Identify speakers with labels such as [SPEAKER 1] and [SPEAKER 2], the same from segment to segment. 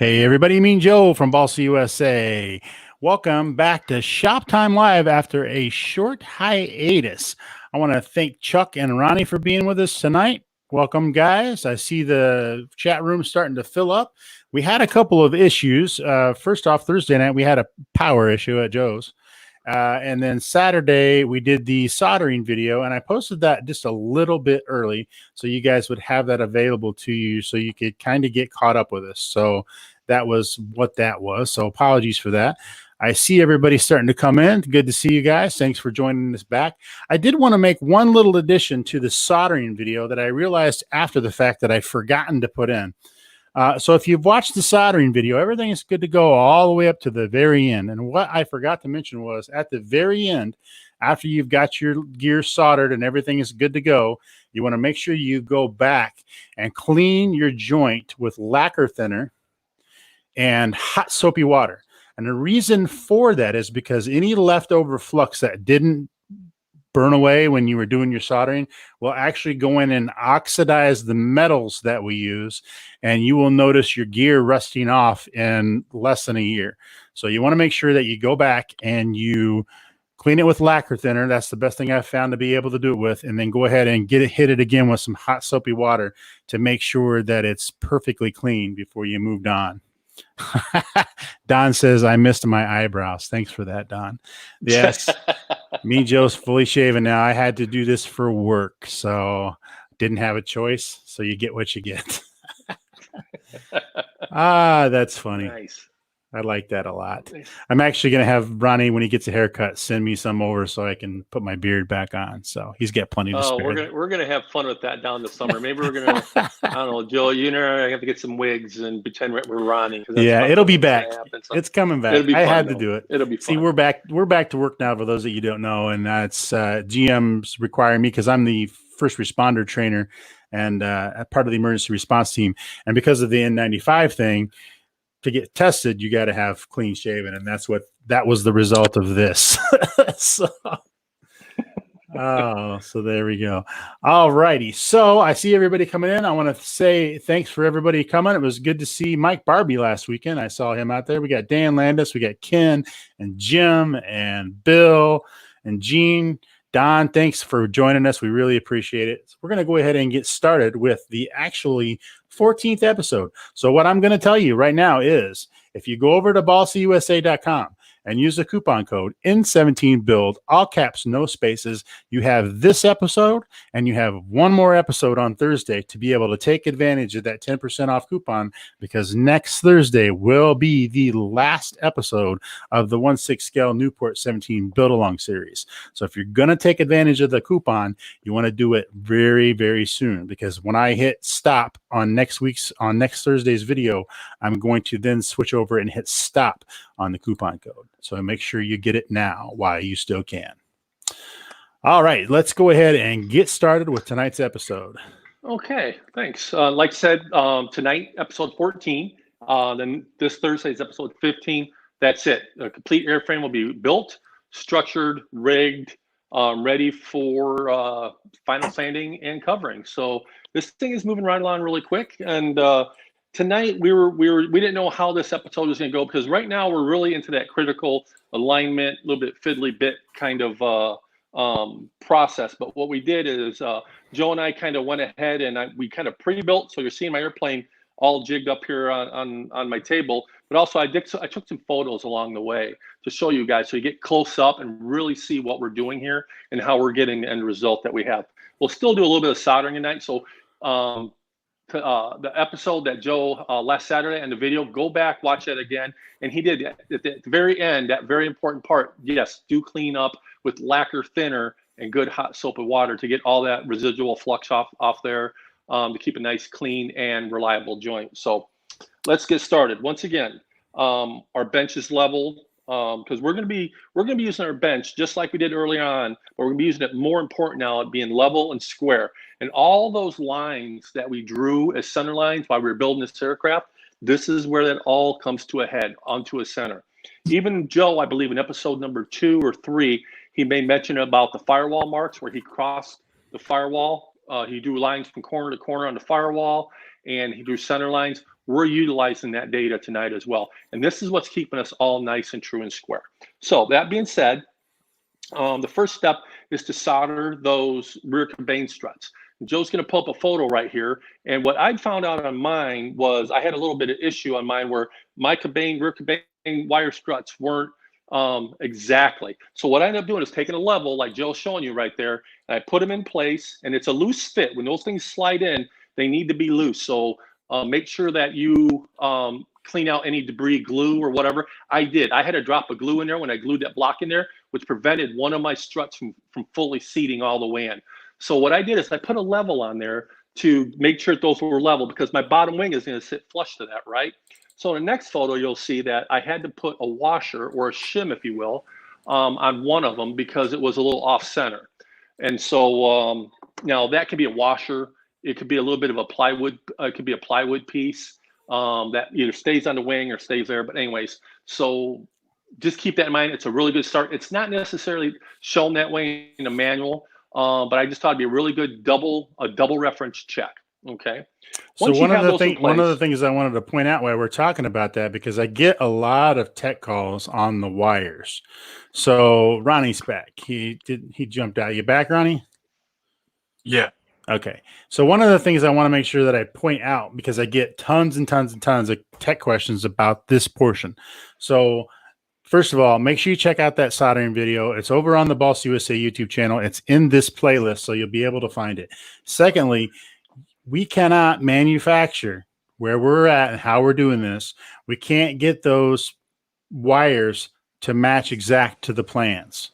[SPEAKER 1] Hey everybody, Mean Joe from Balsa USA. Welcome back to Shop Time Live after a short hiatus. I want to thank Chuck and Ronnie for being with us tonight. Welcome, guys. I see the chat room starting to fill up. We had a couple of issues. First off, Thursday night, we had a power issue at Joe's. And then Saturday, we did the soldering video, and I posted that just a little bit early so you guys would have that available to you so you could kind of get caught up with us. So that was what that was. So apologies for that. I see everybody starting to come in. Good to see you guys. Thanks for joining us back. I did want to make one little addition to the soldering video that I realized after the fact that I'd forgotten to put in. So if you've watched the soldering video, everything is good to go all the way up to the very end. And what I forgot to mention was at the very end, after you've got your gear soldered and everything is good to go, you want to make sure you go back and clean your joint with lacquer thinner and hot soapy water. And the reason for that is because any leftover flux that didn't burn away when you were doing your soldering will actually go in and oxidize the metals that we use, and you will notice your gear rusting off in less than a year. So you want to make sure that you go back and you clean it with lacquer thinner. That's the best thing I've found to be able to do it with, and then go ahead and hit it again with some hot soapy water to make sure that it's perfectly clean before you moved on. Don says, I missed my eyebrows. Thanks for that, Don. Yes. Me, Joe's fully shaven now. I had to do this for work, so didn't have a choice. So you get what you get. That's funny.
[SPEAKER 2] Nice.
[SPEAKER 1] I like that a lot. I'm actually going to have Ronnie, when he gets a haircut, send me some over so I can put my beard back on. So he's got plenty to spare.
[SPEAKER 2] We're gonna have fun with that down the summer. Maybe we're gonna, I don't know, Joe. You know, I have to get some wigs and pretend we're Ronnie.
[SPEAKER 1] Yeah, it'll be back. It's coming back. I had to do it.
[SPEAKER 2] It'll be fun.
[SPEAKER 1] See, we're back to work now. For those that you don't know, and that's GM's requiring me because I'm the first responder trainer and part of the emergency response team, and because of the N95 thing. To get tested, you got to have clean shaven, and that was the result of this. So there we go. All righty. So I see everybody coming in. I want to say thanks for everybody coming. It was good to see Mike Barbie last weekend. I saw him out there. We got Dan Landis, we got Ken and Jim and Bill and Gene. Don, thanks for joining us. We really appreciate it. So we're going to go ahead and get started with the actually 14th episode. So what I'm going to tell you right now is if you go over to balsausa.com and use the coupon code N17 Build, all caps, no spaces, you have this episode and you have one more episode on Thursday to be able to take advantage of that 10% off coupon, because next Thursday will be the last episode of the 1/6 scale Newport 17 Build Along series. So if you're going to take advantage of the coupon, you want to do it very, very soon, because when I hit stop on next Thursday's video, I'm going to then switch over and hit stop on the coupon code. So make sure you get it now while you still can. All right, let's go ahead and get started with tonight's episode.
[SPEAKER 2] Okay, thanks. Like I said, tonight, episode 14. Then this Thursday's episode 15. That's it. A complete airframe will be built, structured, rigged, ready for final sanding and covering. So this thing is moving right along really quick. And tonight we didn't know how this episode was going to go, because right now we're really into that critical alignment, a little bit fiddly bit kind of process. But what we did is Joe and I kind of went ahead and we kind of pre-built. So you're seeing my airplane all jigged up here on my table. But also I took some photos along the way to show you guys, so you get close up and really see what we're doing here and how we're getting the end result that we have. We'll still do a little bit of soldering tonight. So the episode that Joe last Saturday and the video, go back, watch that again. And he did at the very end, that very important part. Yes, do clean up with lacquer thinner and good hot soap and water to get all that residual flux off there, to keep a nice, clean and reliable joint. So let's get started. Once again, our bench is level, because we're gonna be using our bench just like we did earlier on, but we're gonna be using it more important now at being level and square. And all those lines that we drew as center lines while we were building this aircraft, this is where that all comes to a head, onto a center. Even Joe, I believe in episode number 2 or 3, he made mention about the firewall marks where he crossed the firewall. He drew lines from corner to corner on the firewall, and he drew center lines. we're utilizing that data tonight as well. And this is what's keeping us all nice and true and square. So that being said, the first step is to solder those rear cabane struts. Joe's going to pull up a photo right here. And what I found out on mine was I had a little bit of issue on mine where my rear cabane wire struts weren't exactly. So what I ended up doing is taking a level like Joe's showing you right there, and I put them in place, and it's a loose fit. When those things slide in, they need to be loose. So make sure that you clean out any debris, glue or whatever. I did. I had a drop of glue in there when I glued that block in there, which prevented one of my struts from fully seating all the way in. So what I did is I put a level on there to make sure that those were level, because my bottom wing is going to sit flush to that, right? So in the next photo, you'll see that I had to put a washer or a shim, if you will, on one of them because it was a little off center. And so now that could be a washer. It could be a little bit of a plywood. It could be a plywood piece that either stays on the wing or stays there. But anyways, so just keep that in mind. It's a really good start. It's not necessarily shown that way in the manual, but I just thought it'd be a really good double reference check. Okay.
[SPEAKER 1] So one of the things I wanted to point out while we're talking about that, because I get a lot of tech calls on the wires. So Ronnie's back. He jumped out. You back, Ronnie?
[SPEAKER 3] Yeah.
[SPEAKER 1] Okay. So one of the things I want to make sure that I point out, because I get tons and tons and tons of tech questions about this portion. So first of all, make sure you check out that soldering video. It's over on the Boss USA YouTube channel. It's in this playlist, so you'll be able to find it. Secondly, we cannot manufacture where we're at and how we're doing this. We can't get those wires to match exact to the plans.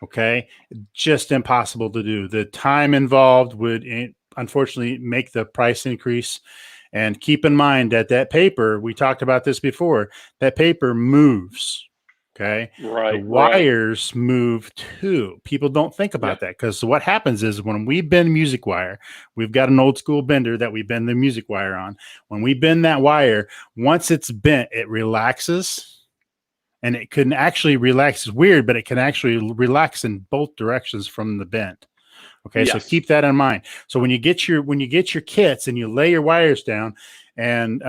[SPEAKER 1] Okay. Just impossible to do. The time involved would unfortunately make the price increase. And keep in mind that that paper, we talked about this before, that paper moves. Okay.
[SPEAKER 2] Right.
[SPEAKER 1] The wires move too. People don't think about that, because what happens is when we bend music wire, we've got an old school bender that we bend the music wire on. When we bend that wire, once it's bent, it relaxes, and it can actually relax. It's weird, but it can actually relax in both directions from the bend. Okay. So keep that in mind. So when you get your kits and you lay your wires down and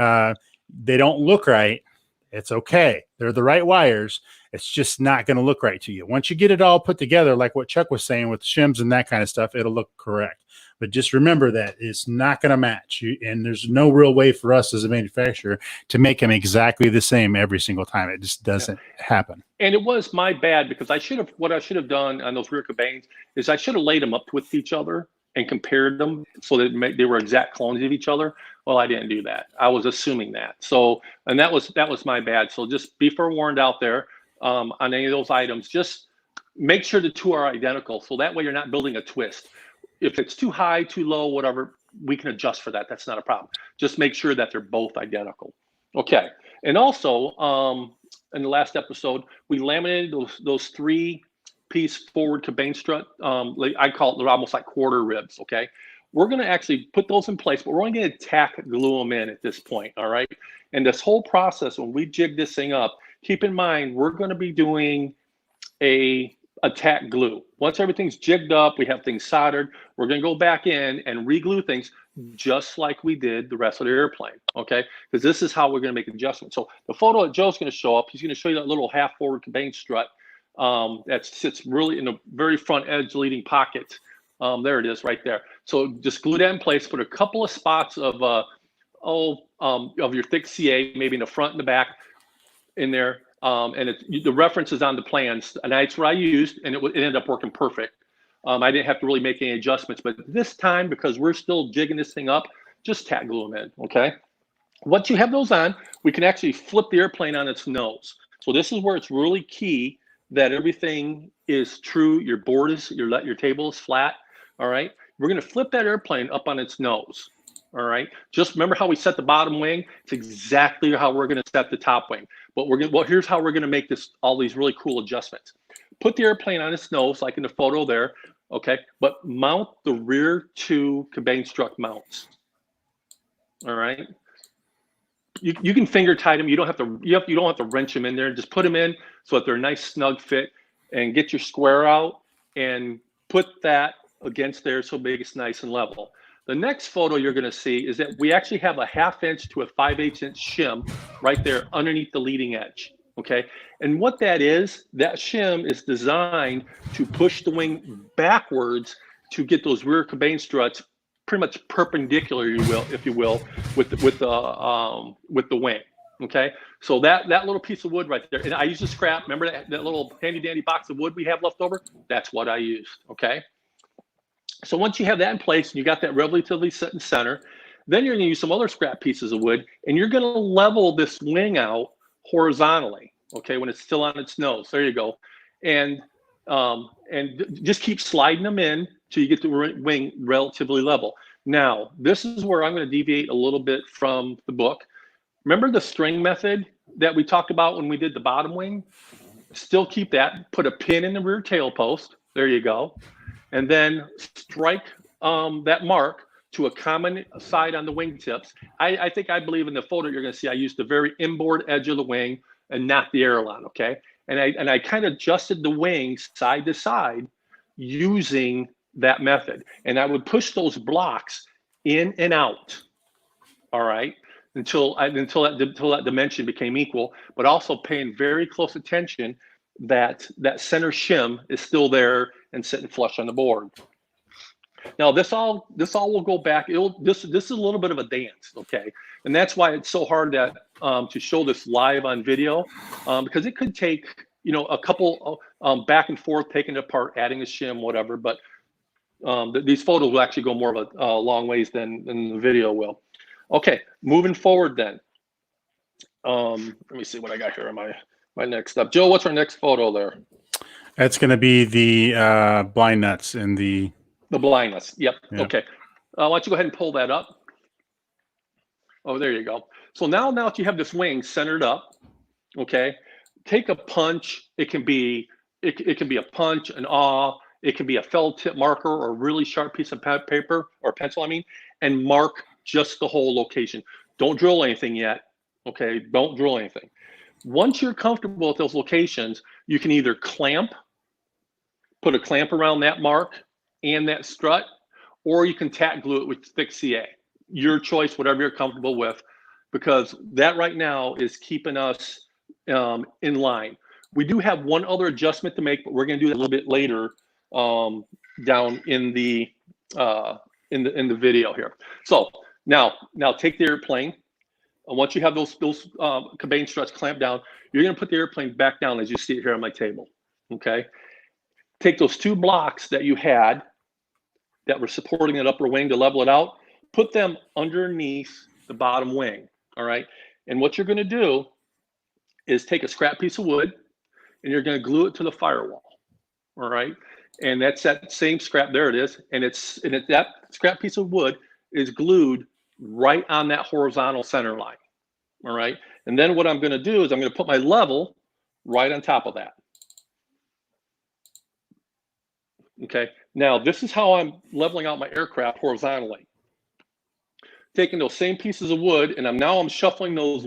[SPEAKER 1] they don't look right, it's okay. They're the right wires. It's just not going to look right to you. Once you get it all put together, like what Chuck was saying with shims and that kind of stuff, it'll look correct. But just remember that it's not going to match. And there's no real way for us as a manufacturer to make them exactly the same every single time. It just doesn't happen.
[SPEAKER 2] And it was my bad, because what I should have done on those rear cabanes is I should have laid them up with each other and compared them so that they were exact clones of each other. Well, I didn't do that. I was assuming that. So, and that was my bad. So just be forewarned out there on any of those items. Just make sure the two are identical. So that way you're not building a twist. If it's too high, too low, whatever, we can adjust for that. That's not a problem. Just make sure that they're both identical. Okay. And also, in the last episode, we laminated those 3-piece forward cabane strut. I call it, they're almost like quarter ribs. Okay. We're going to actually put those in place, but we're only going to tack glue them in at this point. All right. And this whole process, when we jig this thing up, keep in mind, we're going to be doing a tack glue. Once everything's jigged up, we have things soldered, we're going to go back in and re-glue things just like we did the rest of the airplane. Okay. Because this is how we're going to make adjustments. So the photo that Joe's going to show up, he's going to show you that little half forward cabane strut that sits really in the very front edge leading pocket. There it is right there. So just glue that in place, put a couple of spots of your thick CA, maybe in the front and the back in there. And the reference is on the plans, and that's what I used, and it ended up working perfect. I didn't have to really make any adjustments, but this time, because we're still jigging this thing up, just tack glue them in, okay? Once you have those on, we can actually flip the airplane on its nose. So this is where it's really key that everything is true. Your board is, your table is flat, all right? We're gonna flip that airplane up on its nose, all right? Just remember how we set the bottom wing? It's exactly how we're gonna set the top wing. But here's how we're gonna make all these really cool adjustments. Put the airplane on its nose, like in the photo there, okay? But mount the rear 2 cabane strut mounts, all right? You can finger tight them. You don't have to wrench them in there. Just put them in so that they're a nice snug fit, and get your square out and put that against there so it's nice and level. The next photo you're going to see is that we actually have a 1/2 inch to a 5/8 inch shim right there underneath the leading edge. Okay, and what that is, that shim is designed to push the wing backwards to get those rear cabane struts pretty much perpendicular, if you will, with the wing. Okay, so that little piece of wood right there, and I use a scrap. Remember that little handy dandy box of wood we have left over? That's what I used. Okay. So once you have that in place and you got that relatively set in center, then you're going to use some other scrap pieces of wood, and you're going to level this wing out horizontally. Okay, when it's still on its nose. There you go, and just keep sliding them in till you get the wing relatively level. Now, this is where I'm going to deviate a little bit from the book. Remember the string method that we talked about when we did the bottom wing? Still keep that. Put a pin in the rear tail post. There you go. And then strike that mark to a common side on the wingtips. I believe in the photo you're going to see, I used the very inboard edge of the wing and not the aileron, okay? And I kind of adjusted the wing side to side using that method. And I would push those blocks in and out, all right, until that dimension became equal, but also paying very close attention that that center shim is still there and sitting flush on the board. Now this all will go back. This is a little bit of a dance, okay? And that's why it's so hard that to show this live on video, because it could take, you know, a couple back and forth, taking it apart, adding a shim, whatever. But these photos will actually go more of a long ways than the video will. Okay, moving forward then. Let me see what I got here on my next step. Joe, what's our next photo there?
[SPEAKER 1] That's going to be the blind nuts and the
[SPEAKER 2] blind nuts. Yep.
[SPEAKER 1] Yeah.
[SPEAKER 2] Okay. Why don't you go ahead and pull that up? Oh, there you go. So now that you have this wing centered up, okay, take a punch. It can be a punch, an awl. It can be a felt tip marker or a really sharp piece of paper or pencil, I mean, and mark just the whole location. Don't drill anything yet, okay? Don't drill anything. Once you're comfortable with those locations, you can either put a clamp around that mark and that strut, or you can tack glue it with thick CA. Your choice, whatever you're comfortable with, because that right now is keeping us in line. We do have one other adjustment to make, but we're going to do that a little bit later down in the video here. So now take the airplane. Once you have those cabane struts clamped down, you're going to put the airplane back down as you see it here on my table. Okay. Take those two blocks that you had that were supporting that upper wing to level it out, put them underneath the bottom wing. All right. And what you're going to do is take a scrap piece of wood and you're going to glue it to the firewall. All right. And that's that same scrap. There it is. And that scrap piece of wood is glued right on that horizontal center line. All right. And then what I'm going to do is I'm going to put my level right on top of that. Okay. Now this is how I'm leveling out my aircraft horizontally. Taking those same pieces of wood, and I'm shuffling those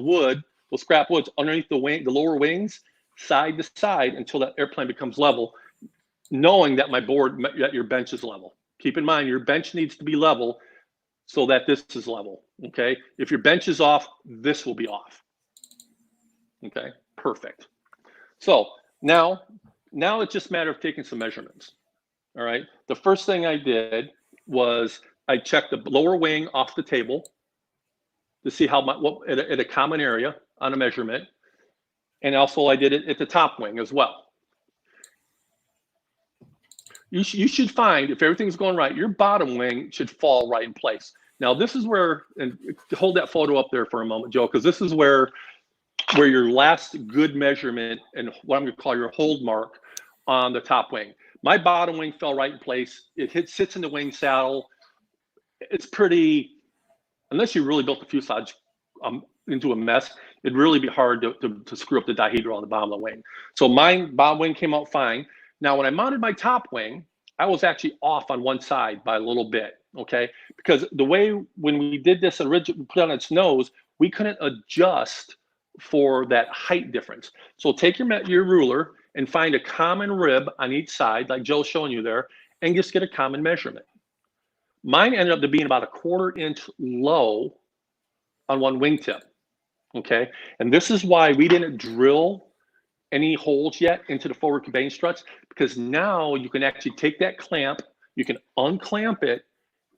[SPEAKER 2] scrap woods underneath the lower wings, side to side until that airplane becomes level, knowing that that your bench is level. Keep in mind your bench needs to be level so that this is level. Okay. If your bench is off, this will be off. Okay. Perfect. So now it's just a matter of taking some measurements. All right. The first thing I did was I checked the lower wing off the table to see at a common area on a measurement. And also I did it at the top wing as well. You should find, if everything's going right, your bottom wing should fall right in place. Now this is where, and hold that photo up there for a moment, Joe, because this is where your last good measurement and what I'm going to call your hold mark on the top wing. My bottom wing fell right in place. It sits in the wing saddle. It's pretty, unless you really built the fuselage into a mess, it'd really be hard to screw up the dihedral on the bottom of the wing. So my bottom wing came out fine. Now, when I mounted my top wing, I was actually off on one side by a little bit, okay? Because the way when we did this originally, put it on its nose, we couldn't adjust for that height difference. So take your ruler and find a common rib on each side, like Joe's showing you there, and just get a common measurement. Mine ended up to being about a 1/4 inch low on one wingtip, okay? And this is why we didn't drill any holes yet into the forward conveyance struts, because now you can actually take that clamp, you can unclamp it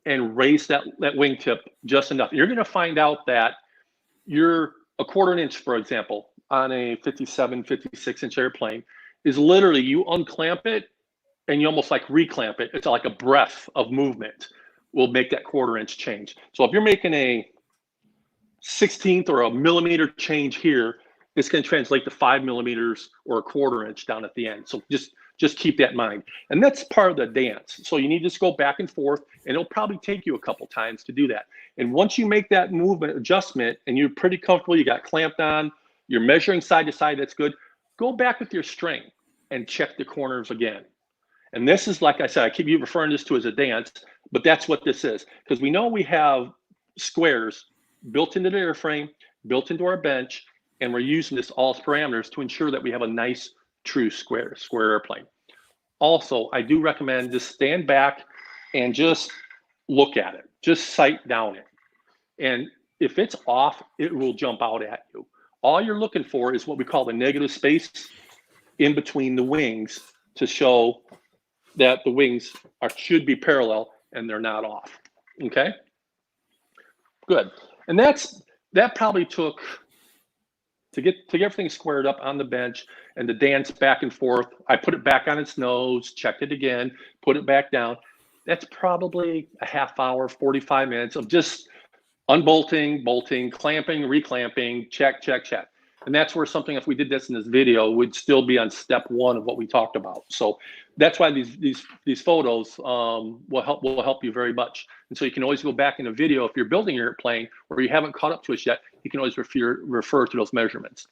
[SPEAKER 2] and raise that wingtip just enough. You're gonna find out that you're a 1/4 inch, for example, on a 57, 56 inch airplane is literally you unclamp it and you almost like reclamp it. It's like a breath of movement will make that 1/4 inch change. So if you're making a 1/16 or a millimeter change here, it's going to translate to 5 millimeters or a 1/4 inch down at the end. So just keep that in mind. And that's part of the dance. So you need to just go back and forth, and it'll probably take you a couple times to do that. And once you make that movement adjustment and you're pretty comfortable, you got clamped on, you're measuring side to side, that's good. Go back with your string and check the corners again. And this is, like I said, I keep you referring this to as a dance, but that's what this is. Because we know we have squares built into the airframe, built into our bench, and we're using this all as parameters to ensure that we have a nice, true square airplane. Also, I do recommend just stand back and just look at it. Just sight down it. And if it's off, it will jump out at you. All you're looking for is what we call the negative space in between the wings to show that the wings should be parallel and they're not off. Okay, good. And that probably took to get everything squared up on the bench and the dance back and forth. I put it back on its nose, checked it again, put it back down. That's probably a half hour, 45 minutes of just unbolting, bolting, clamping, reclamping, check, check, check. And that's where something, if we did this in this video, would still be on step one of what we talked about. So that's why these photos will help you very much. And so you can always go back in a video if you're building your airplane or you haven't caught up to us yet. You can always refer to those measurements.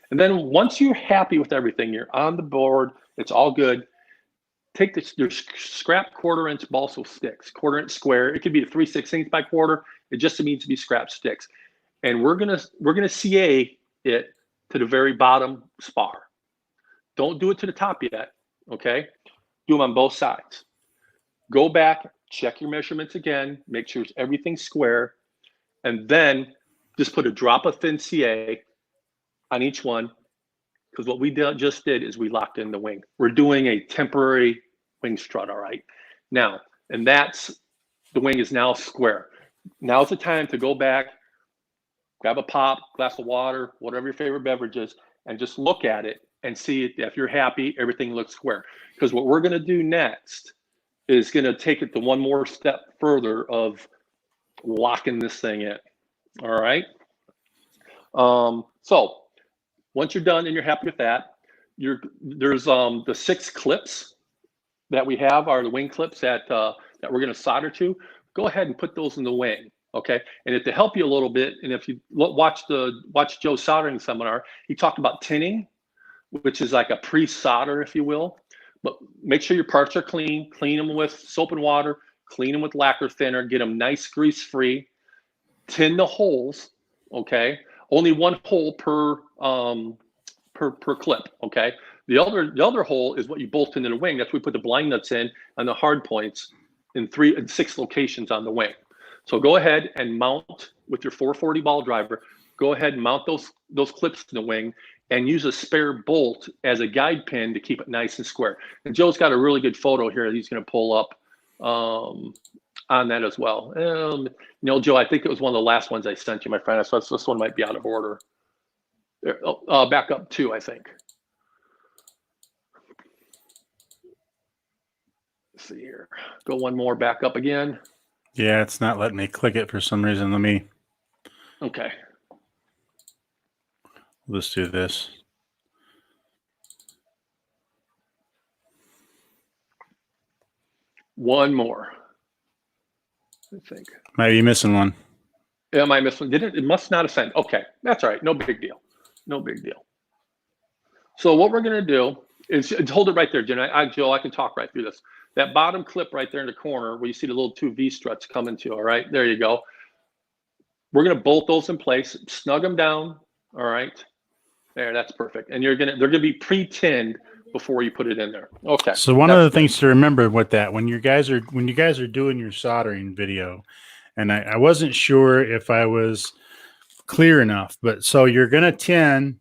[SPEAKER 2] And then once you're happy with everything, you're on the board, it's all good. Take your scrap 1/4 inch balsa sticks, 1/4 inch square. It could be a 3/16 by 1/4. It just needs to be scrap sticks, and we're gonna CA it to the very bottom spar. Don't do it to the top yet, okay? Do them on both sides. Go back, check your measurements again, make sure everything's square, and then just put a drop of thin CA on each one, because what we just did is we locked in the wing. We're doing a temporary wing strut, all right? Now, and the wing is now square. Now's the time to go back, grab a pop, glass of water, whatever your favorite beverage is, and just look at it and see if you're happy, everything looks square. Because what we're gonna do next is gonna take it to one more step further of locking this thing in, all right? So once you're done and you're happy with that, there's the 6 clips that we have are the wing clips that we're gonna solder to. Go ahead and put those in the wing. Okay, and to help you a little bit, and if you watch Joe's soldering seminar, he talked about tinning, which is like a pre-solder, if you will. But make sure your parts are clean. Clean them with soap and water. Clean them with lacquer thinner. Get them nice grease-free. Tin the holes. Okay, only one hole per clip. Okay, the other hole is what you bolt into the wing. That's where we put the blind nuts in on the hard points in 6 locations on the wing. So go ahead and mount with your 440 ball driver. Go ahead and mount those clips in the wing and use a spare bolt as a guide pin to keep it nice and square. And Joe's got a really good photo here that he's going to pull up on that as well. You know, Joe, I think it was one of the last ones I sent you, my friend. So this one might be out of order. Back up 2, I think. Let's see here. Go one more back up again.
[SPEAKER 1] Yeah, it's not letting me click it for some reason. Let me.
[SPEAKER 2] Okay.
[SPEAKER 1] Let's do this.
[SPEAKER 2] One more. I think.
[SPEAKER 1] Might be missing one.
[SPEAKER 2] Am I missing? It must not have sent. Okay, that's all right. No big deal. No big deal. So what we're gonna do is hold it right there, Jen. Joe, I can talk right through this. That bottom clip right there in the corner where you see the little 2 V struts coming to, all right? There you go. We're gonna bolt those in place, snug them down, all right? There, that's perfect. And they're gonna be pre-tinned before you put it in there. Okay.
[SPEAKER 1] So one of the things to remember with that, when you guys are doing your soldering video, and I wasn't sure if I was clear enough, but so you're going to tin.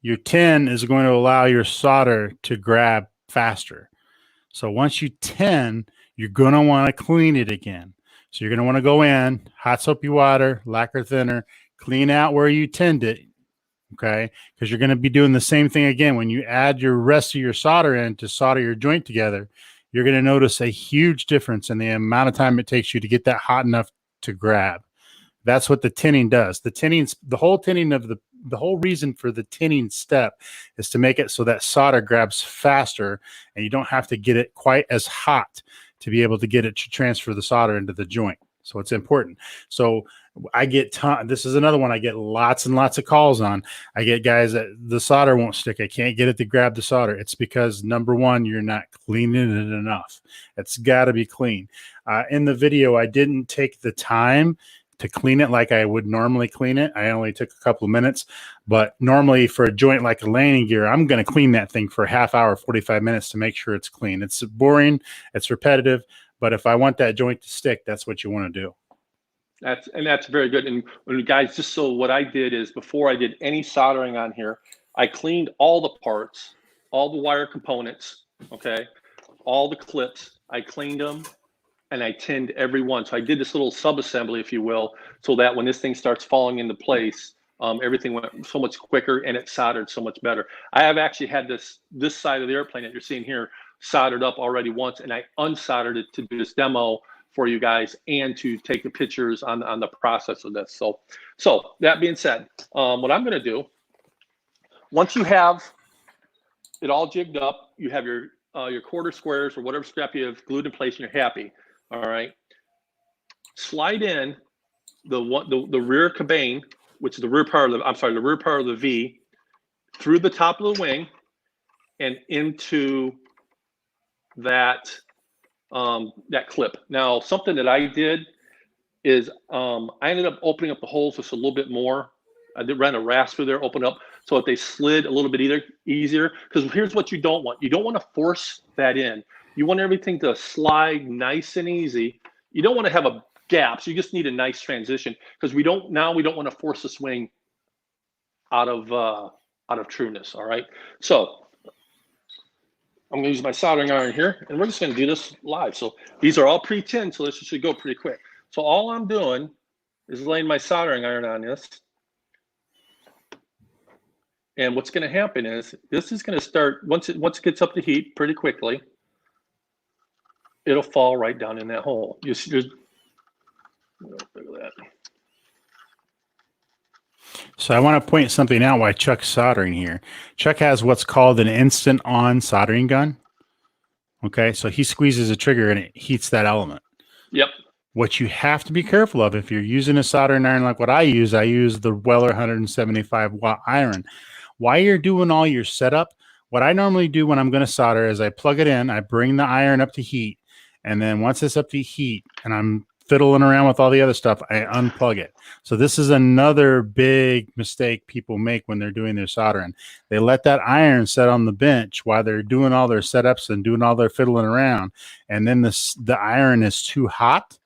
[SPEAKER 1] Your tin is going to allow your solder to grab faster. So once you tin, you're going to want to clean it again. So you're going to want to go in, hot soapy water, lacquer thinner, clean out where you tinned it. Okay, because you're going to be doing the same thing again. When you add your rest of your solder in to solder your joint together, you're going to notice a huge difference in the amount of time it takes you to get that hot enough to grab. That's what the tinning does. The whole reason for the tinning step is to make it so that solder grabs faster and you don't have to get it quite as hot to be able to get it to transfer the solder into the joint. So it's important. So I get this is another one I get lots and lots of calls on. I get guys that the solder won't stick. I can't get it to grab the solder. It's because, number one, you're not cleaning it enough. It's got to be clean. In the video, I didn't take the time to clean it like I would normally clean it. I only took a couple of minutes, but normally for a joint like a landing gear, I'm going to clean that thing for a half hour, 45 minutes to make sure it's clean. It's boring, it's repetitive, but if I want that joint to stick, that's what you want to do.
[SPEAKER 2] That's very good. And guys, just so what I did is before I did any soldering on here, I cleaned all the parts, all the wire components, okay, all the clips. I cleaned them and I tinned every one. So I did this little sub-assembly, if you will, so that when this thing starts falling into place, everything went so much quicker and it soldered so much better. I have actually had this side of the airplane that you're seeing here soldered up already once, and I unsoldered it to do this demo for you guys and to take the pictures on the process of this. So that being said, what I'm going to do, once you have it all jigged up, you have your quarter squares or whatever scrap you have glued in place, and you're happy. All right, slide in the rear cabane, which is the rear part of the rear part of the V, through the top of the wing and into that that clip. Now, something that I did is I ended up opening up the holes just a little bit more. I did run a rasp through there, open up so that they slid a little bit easier. Because here's what you don't want. You don't want to force that in. You want everything to slide nice and easy. You don't want to have a gap, so you just need a nice transition, because we don't want to force the swing out of trueness. All right, so I'm going to use my soldering iron here, and we're just going to do this live. So these are all pre-tinned, so this should go pretty quick. So all I'm doing is laying my soldering iron on this. And what's going to happen is this is going to start, once it gets up to heat pretty quickly, it'll fall right down in that hole. Look at that.
[SPEAKER 1] So I want to point something out why Chuck's soldering here. Chuck has what's called an instant on soldering gun. Okay, so he squeezes a trigger and it heats that element.
[SPEAKER 2] Yep.
[SPEAKER 1] What you have to be careful of, if you're using a soldering iron like what I use the Weller 175 watt iron. While you're doing all your setup, what I normally do when I'm going to solder is I plug it in, I bring the iron up to heat, and then once it's up to heat and I'm fiddling around with all the other stuff, I unplug it. So this is another big mistake people make when they're doing their soldering. They let that iron set on the bench while they're doing all their setups and doing all their fiddling around, and then the iron is too hot,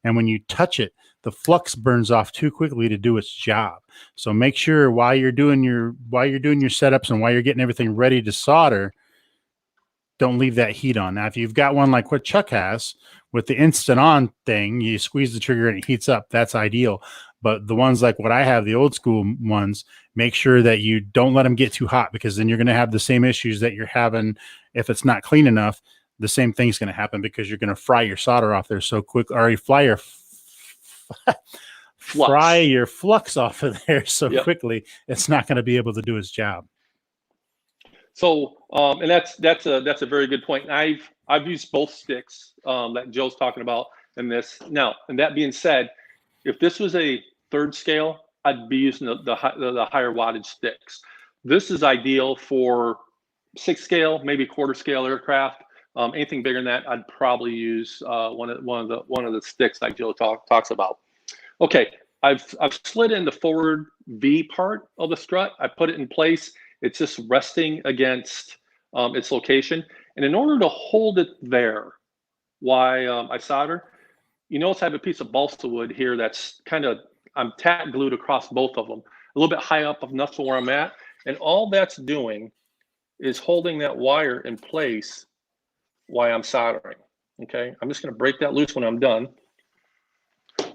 [SPEAKER 1] and when you touch it, the flux burns off too quickly to do its job. So make sure while you're doing your setups and while you're getting everything ready to solder, don't leave that heat on. Now, if you've got one like what Chuck has with the instant on thing, you squeeze the trigger and it heats up. That's ideal. But the ones like what I have, the old school ones, make sure that you don't let them get too hot, because then you're going to have the same issues that you're having if it's not clean enough. The same thing's going to happen because you're going to fry your solder off there so quick, or you fry your flux off of there so quickly, it's not going to be able to do its job.
[SPEAKER 2] So, and that's a very good point. I've used both sticks that Joe's talking about in this. Now, and that being said, if this was a third scale, I'd be using the higher wattage sticks. This is ideal for 6 scale, maybe quarter scale aircraft. Anything bigger than that, I'd probably use one of the sticks like Joe talks about. Okay, I've slid in the forward V part of the strut. I put it in place. It's just resting against its location. And in order to hold it there, while I solder, you notice I have a piece of balsa wood here that's I'm tack glued across both of them, a little bit high up enough to where I'm at. And all that's doing is holding that wire in place while I'm soldering. Okay, I'm just going to break that loose when I'm done.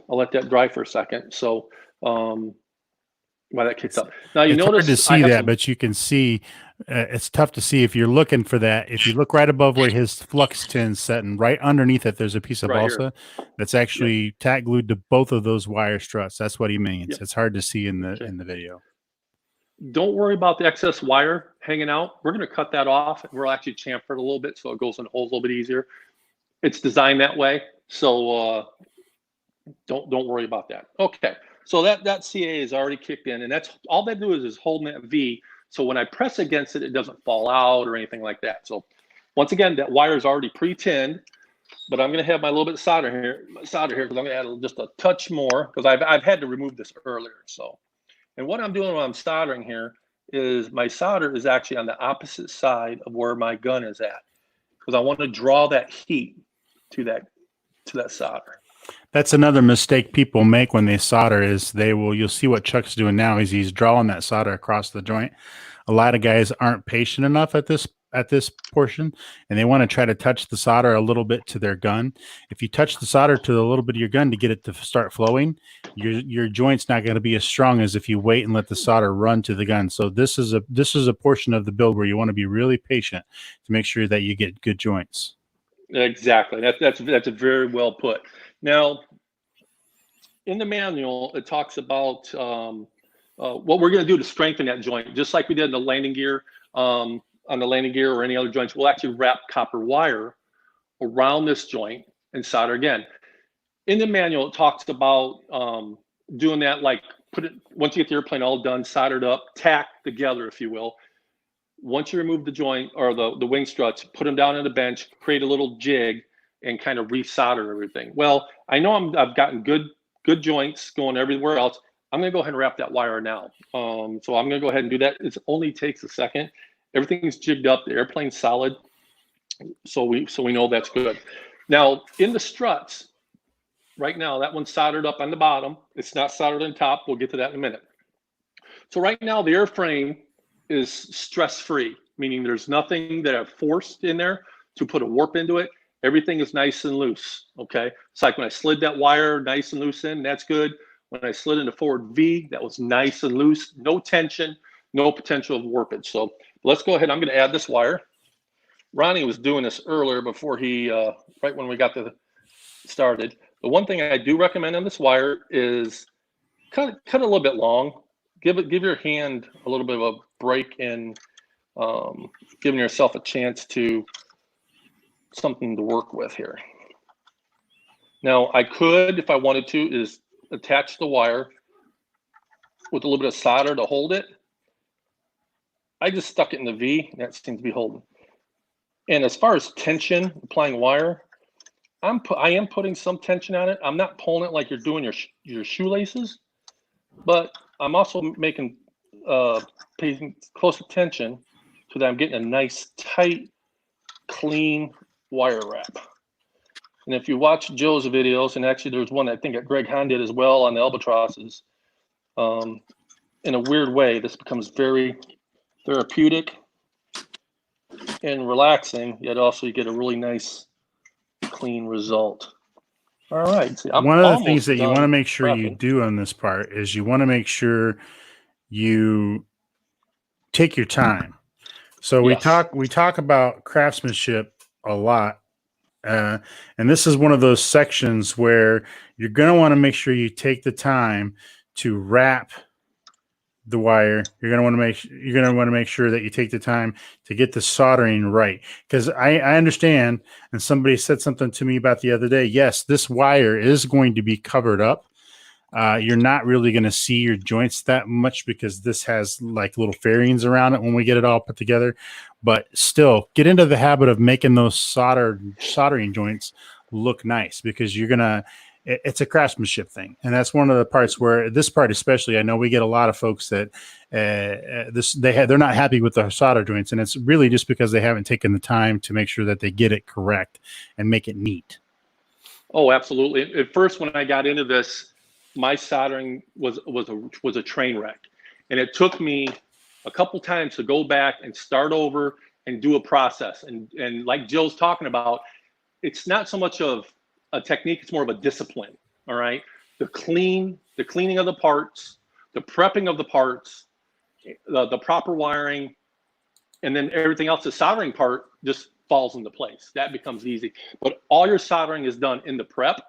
[SPEAKER 2] I'll let that dry for a second. So while that kicks up. Now you notice
[SPEAKER 1] hard to see that, but you can see it's tough to see if you're looking for that. If you look right above where his flux tin's setting, right underneath it, there's a piece of balsa that's actually tack glued to both of those wire struts. That's what he means. It's hard to see in the video.
[SPEAKER 2] Don't worry about the excess wire hanging out. We're going to cut that off. We'll actually chamfer it a little bit so it goes in holes a little bit easier. It's designed that way, so don't worry about that. Okay, so that CA is already kicked in, and that's all that do is holding that V. So when I press against it, it doesn't fall out or anything like that. So once again, that wire is already pre-tinned, but I'm going to have my little bit of solder here because I'm going to add just a touch more because I've had to remove this earlier. So, and what I'm doing when I'm soldering here is my solder is actually on the opposite side of where my gun is at because I want to draw that heat to that solder.
[SPEAKER 1] That's another mistake people make when they solder is you'll see what Chuck's doing now is he's drawing that solder across the joint. A lot of guys aren't patient enough at this portion, and they want to try to touch the solder a little bit to their gun. If you touch the solder to a little bit of your gun to get it to start flowing, your joint's not going to be as strong as if you wait and let the solder run to the gun. So this is a portion of the build where you want to be really patient to make sure that you get good joints.
[SPEAKER 2] Exactly. That's a very well put. Now, in the manual, it talks about what we're going to do to strengthen that joint, just like we did in the landing gear. On the landing gear or any other joints, we'll actually wrap copper wire around this joint and solder again. In the manual, it talks about doing that, like once you get the airplane all done, soldered up, tacked together, if you will. Once you remove the joint or the wing struts, put them down on the bench, create a little jig, and kind of resolder everything. Well, I know I've gotten good joints going everywhere else. I'm going to go ahead and wrap that wire now. So I'm going to go ahead and do that. It only takes a second. Everything's jigged up. The airplane's solid. So we know that's good. Now in the struts, right now that one's soldered up on the bottom. It's not soldered on top. We'll get to that in a minute. So right now the airframe is stress-free, meaning there's nothing that I've forced in there to put a warp into it. Everything is nice and loose, okay? It's like when I slid that wire nice and loose in, that's good. When I slid into forward V, that was nice and loose, no tension, no potential of warpage. So let's go ahead. I'm gonna add this wire. Ronnie was doing this earlier before he, right when we got started. The one thing I do recommend on this wire is cut a little bit long. Give your hand a little bit of a break in giving yourself a chance to something to work with here. Now I could, if I wanted to, is attach the wire with a little bit of solder to hold it. I just stuck it in the V, and that seems to be holding. And as far as tension, applying wire, I am putting some tension on it. I'm not pulling it like you're doing your shoelaces, but I'm also making paying close attention so that I'm getting a nice, tight, clean wire wrap. And if you watch Joe's videos, and actually there's one I think that Greg Hahn did as well on the albatrosses, in a weird way, this becomes very therapeutic and relaxing, yet also you get a really nice, clean result. All right. See,
[SPEAKER 1] one of the things that you want to make sure you do on this part is you want to make sure you take your time. So we talk about craftsmanship a lot. And this is one of those sections where you're going to want to make sure you take the time to wrap the wire. You're going to want to make sure that you take the time to get the soldering right. Because I understand, and somebody said something to me about the other day. Yes, this wire is going to be covered up. You're not really going to see your joints that much because this has like little fairings around it when we get it all put together. But still, get into the habit of making those soldering joints look nice, because you're gonna, it's a craftsmanship thing, and that's one of the parts where this part especially, I know we get a lot of folks that they're not happy with the solder joints, and it's really just because they haven't taken the time to make sure that they get it correct and make it neat.
[SPEAKER 2] Oh, absolutely. At first, when I got into this, my soldering was a train wreck, and it took me a couple times to go back and start over and do a process. And like Jill's talking about, it's not so much of a technique, it's more of a discipline. All right. The cleaning of the parts, the prepping of the parts, the proper wiring, and then everything else, the soldering part just falls into place. That becomes easy. But all your soldering is done in the prep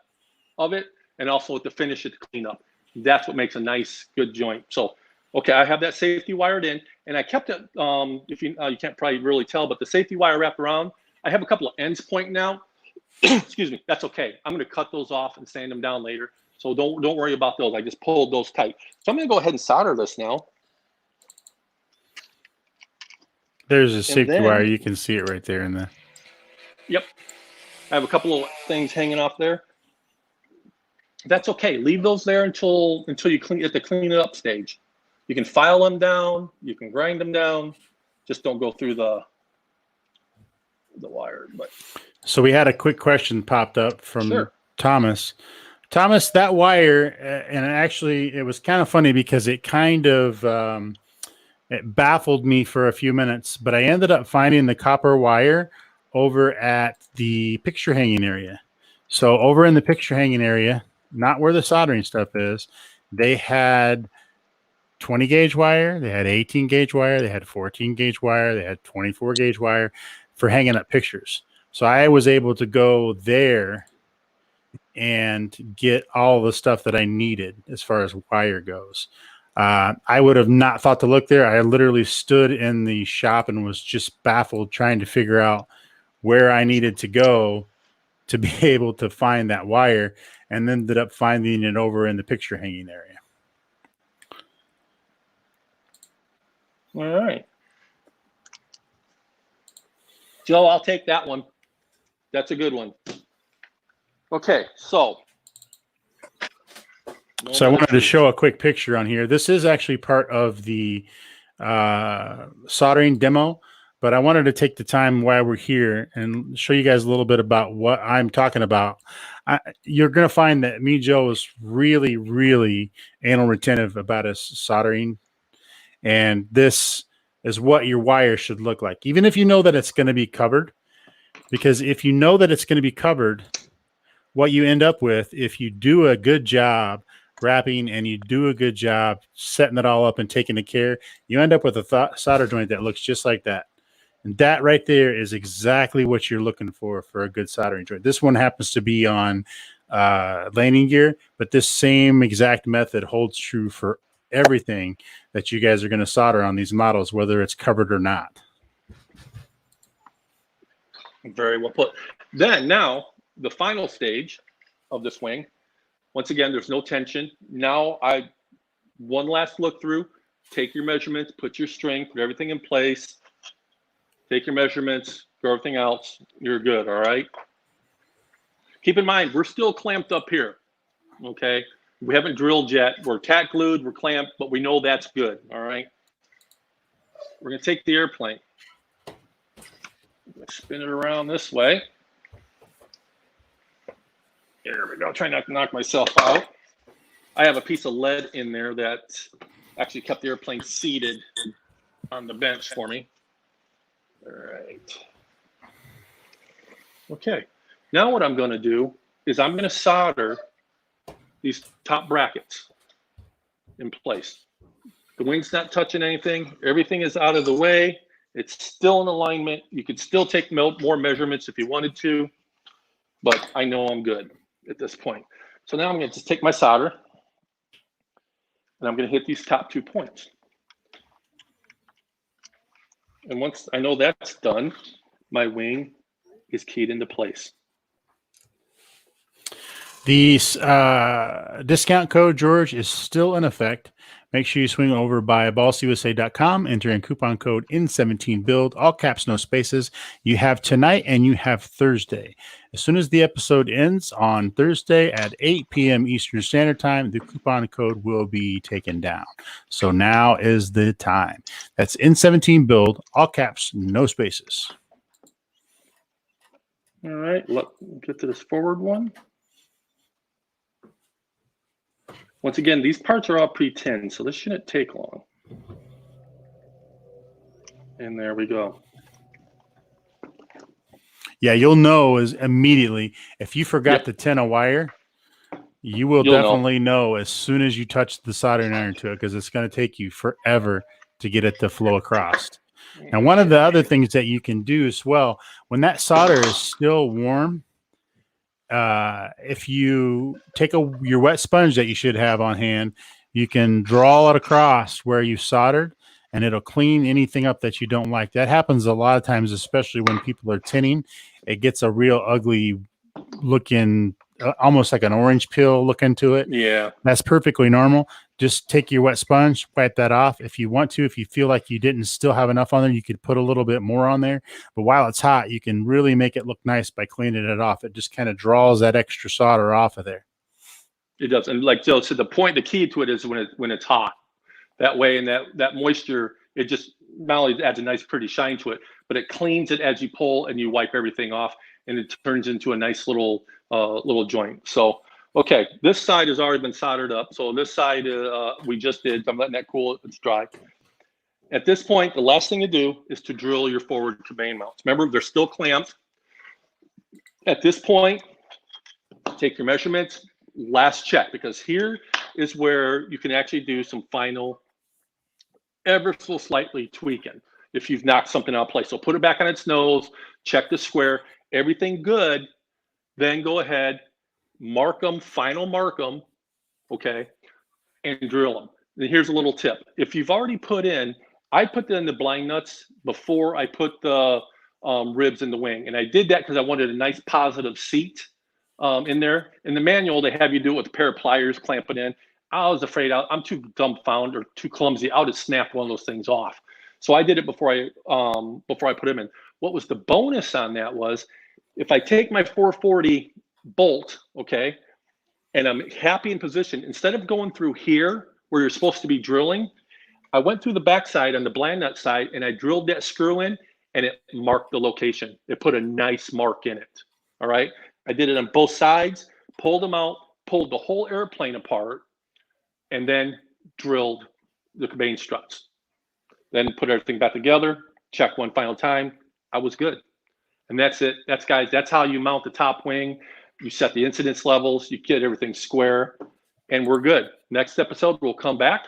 [SPEAKER 2] of it and also at the finish at the cleanup. That's what makes a nice, good joint. So, okay, I have that safety wired in, and I kept it, if you can't probably really tell, but the safety wire wrapped around. I have a couple of ends pointing now. Excuse me, that's okay. I'm gonna cut those off and sand them down later. So don't worry about those. I just pulled those tight. So I'm gonna go ahead and solder this now.
[SPEAKER 1] There's a safety wire. You can see it right there in the.
[SPEAKER 2] Yep. I have a couple of things hanging off there. That's okay. Leave those there until you at the clean it up stage. You can file them down. You can grind them down. Just don't go through the wire. But
[SPEAKER 1] so we had a quick question popped up from
[SPEAKER 2] Sure.
[SPEAKER 1] Thomas. Thomas, that wire, and actually it was kind of funny because it kind of it baffled me for a few minutes, but I ended up finding the copper wire over at the picture hanging area. So over in the picture hanging area, not where the soldering stuff is, they had 20 gauge wire, they had 18 gauge wire, they had 14 gauge wire, they had 24 gauge wire for hanging up pictures. So I was able to go there and get all the stuff that I needed as far as wire goes. I would have not thought to look there. I literally stood in the shop and was just baffled trying to figure out where I needed to go to be able to find that wire, and ended up finding it over in the picture hanging area.
[SPEAKER 2] All right. Joe, I'll take that one. That's a good one. Okay, so
[SPEAKER 1] I wanted to show a quick picture on here. This is actually part of the soldering demo, but I wanted to take the time while we're here and show you guys a little bit about what I'm talking about. You're going to find that me, Joe, is really, really anal retentive about his soldering. And this is what your wire should look like, even if you know that it's going to be covered. Because if you know that it's going to be covered, what you end up with, if you do a good job wrapping and you do a good job setting it all up and taking the care, you end up with a solder joint that looks just like that. And that right there is exactly what you're looking for a good soldering joint. This one happens to be on landing gear, but this same exact method holds true for everything that you guys are going to solder on these models, whether it's covered or not.
[SPEAKER 2] Very well put. Then now the final stage of this wing. Once again, there's no tension. Now one last look through, take your measurements, put your string, put everything in place, take your measurements, throw everything else, you're good, all right? Keep in mind, we're still clamped up here, okay? We haven't drilled yet. We're tack glued, we're clamped, but we know that's good, all right? We're gonna take the airplane. Spin it around this way. There we go. Try not to knock myself out. I have a piece of lead in there that actually kept the airplane seated on the bench for me. All right. Okay. Now what I'm going to do is I'm going to solder these top brackets in place. The wing's not touching anything. Everything is out of the way. It's still in alignment. You could still take more measurements if you wanted to, but I know I'm good at this point. So now I'm going to just take my solder and I'm going to hit these top 2 points. And once I know that's done, my wing is keyed into place.
[SPEAKER 1] The discount code, George, is still in effect. make sure you swing over by ballsusa.com, enter in coupon code N17 Build, all caps, no spaces. You have tonight and you have Thursday. As soon as the episode ends on Thursday at 8 p.m. Eastern Standard Time, the coupon code will be taken down. So now is the time. That's N17 Build, all caps, no spaces.
[SPEAKER 2] All right, let's get to this forward one. Once again, these parts are all pre-tinned, so this shouldn't take long. And there we go.
[SPEAKER 1] Yeah, you'll know is immediately if you forgot to tin a wire, you'll definitely know as soon as you touch the soldering iron to it, because it's going to take you forever to get it to flow across. Now, one of the other things that you can do as well, when that solder is still warm, if you take your wet sponge that you should have on hand, you can draw it across where you soldered, and it'll clean anything up that you don't like. That happens a lot of times, especially when people are tinning. It gets a real ugly looking, almost like an orange peel look into it.
[SPEAKER 2] Yeah.
[SPEAKER 1] That's perfectly normal. Just take your wet sponge, wipe that off. If you want to, if you feel like you didn't still have enough on there, you could put a little bit more on there. But while it's hot, you can really make it look nice by cleaning it off. It just kind of draws that extra solder off of there.
[SPEAKER 2] It does. And like Joe said, the key to it is when it's hot. That way, and that moisture, it just not only adds a nice pretty shine to it, but it cleans it as you pull and you wipe everything off, and it turns into a nice little joint. So, okay, this side has already been soldered up. So this side we just did. I'm letting that cool. It's dry. At this point, the last thing to do is to drill your forward conveyor mounts. Remember, they're still clamped. At this point, take your measurements. Last check, because here is where you can actually do some final, ever so slightly tweaking if you've knocked something out of place. So put it back on its nose, check the square, everything good, then go ahead, mark them, final mark them, okay, and drill them. And here's a little tip. If you've already put in, I put in the blind nuts before I put the ribs in the wing. And I did that because I wanted a nice positive seat in there. In the manual, they have you do it with a pair of pliers, clamp it in. I was afraid I'm too dumbfounded or too clumsy. I would have snapped one of those things off. So I did it before I put them in. What was the bonus on that was if I take my 440 bolt, okay, and I'm happy in position, instead of going through here where you're supposed to be drilling, I went through the backside on the blind nut side and I drilled that screw in and it marked the location. It put a nice mark in it. All right. I did it on both sides, pulled them out, pulled the whole airplane apart, and then drilled the conveying struts. Then put everything back together, check one final time. I was good. And that's it. That's how you mount the top wing. You set the incidence levels, you get everything square, and we're good. Next episode, we'll come back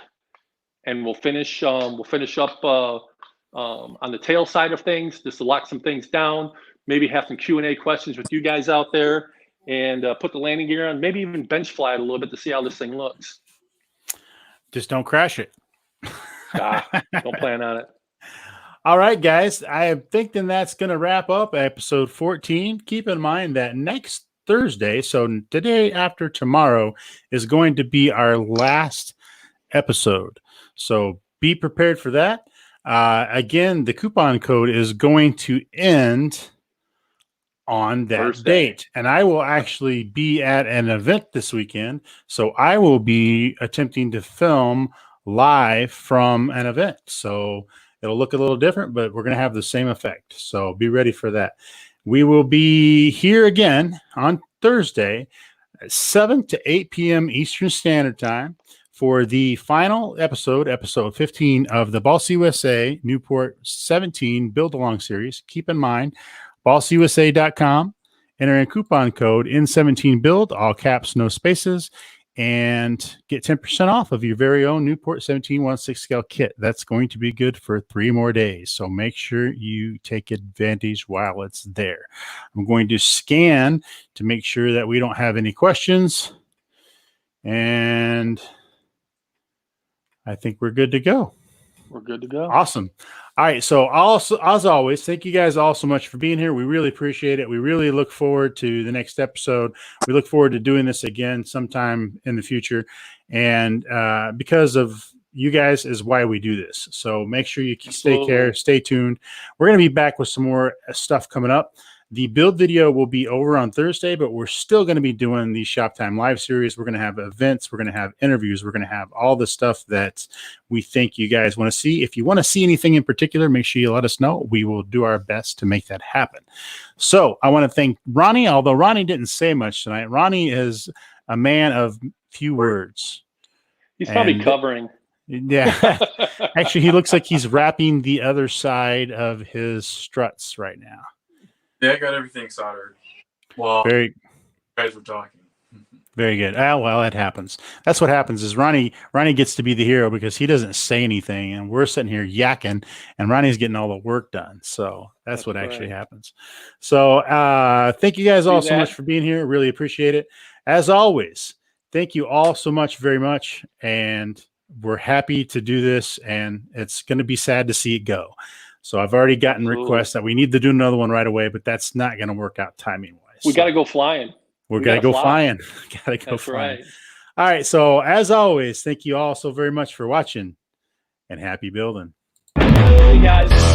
[SPEAKER 2] and we'll finish up on the tail side of things, just to lock some things down, maybe have some Q&A questions with you guys out there, and put the landing gear on, maybe even bench fly it a little bit to see how this thing looks.
[SPEAKER 1] Just don't crash it.
[SPEAKER 2] Don't plan on it.
[SPEAKER 1] All right, guys. I am thinking that's going to wrap up episode 14. Keep in mind that next Thursday, so today after tomorrow, is going to be our last episode. So be prepared for that. Again, the coupon code is going to end on that
[SPEAKER 2] Thursday.
[SPEAKER 1] date, and I will actually be at an event this weekend, so I will be attempting to film live from an event. So it'll look a little different, but we're going to have the same effect. So be ready for that. We will be here again on Thursday at 7 to 8 p.m. Eastern Standard Time for the final episode 15 of the Balsa USA Newport 17 Build Along series. Keep in mind, ballsusa.com, enter in coupon code N17 Build, all caps, no spaces, and get 10% off of your very own Newport 17-1/6 scale kit. That's going to be good for 3 more days. So make sure you take advantage while it's there. I'm going to scan to make sure that we don't have any questions. And I think we're good to go.
[SPEAKER 2] We're good to go.
[SPEAKER 1] Awesome. All right. So also, as always, thank you guys all so much for being here. We really appreciate it. We really look forward to the next episode. We look forward to doing this again sometime in the future. And because of you guys is why we do this. So make sure you
[SPEAKER 2] Absolutely.
[SPEAKER 1] stay tuned. We're going to be back with some more stuff coming up. The build video will be over on Thursday, but we're still going to be doing the Shop Time live series. We're going to have events. We're going to have interviews. We're going to have all the stuff that we think you guys want to see. If you want to see anything in particular, make sure you let us know. We will do our best to make that happen. So I want to thank Ronnie, although Ronnie didn't say much tonight. Ronnie is a man of few words.
[SPEAKER 2] He's probably covering.
[SPEAKER 1] Yeah. Actually, he looks like he's wrapping the other side of his struts right now.
[SPEAKER 3] Yeah, I got everything soldered. Well,
[SPEAKER 1] Very,
[SPEAKER 3] guys were talking.
[SPEAKER 1] very good. Well, that happens. That's what happens is Ronnie gets to be the hero because he doesn't say anything, and we're sitting here yakking, and Ronnie's getting all the work done. So that's what actually happens. So thank you guys all so much for being here. Really appreciate it. As always, thank you all so much, very much. And we're happy to do this, and it's going to be sad to see it go. So I've already gotten requests that we need to do another one right away, but that's not going to work out timing wise.
[SPEAKER 2] We got to go flying.
[SPEAKER 1] We got to go flying. Got to go flying. Right. All right. So as always, thank you all so very much for watching, and happy building.
[SPEAKER 2] Hey guys.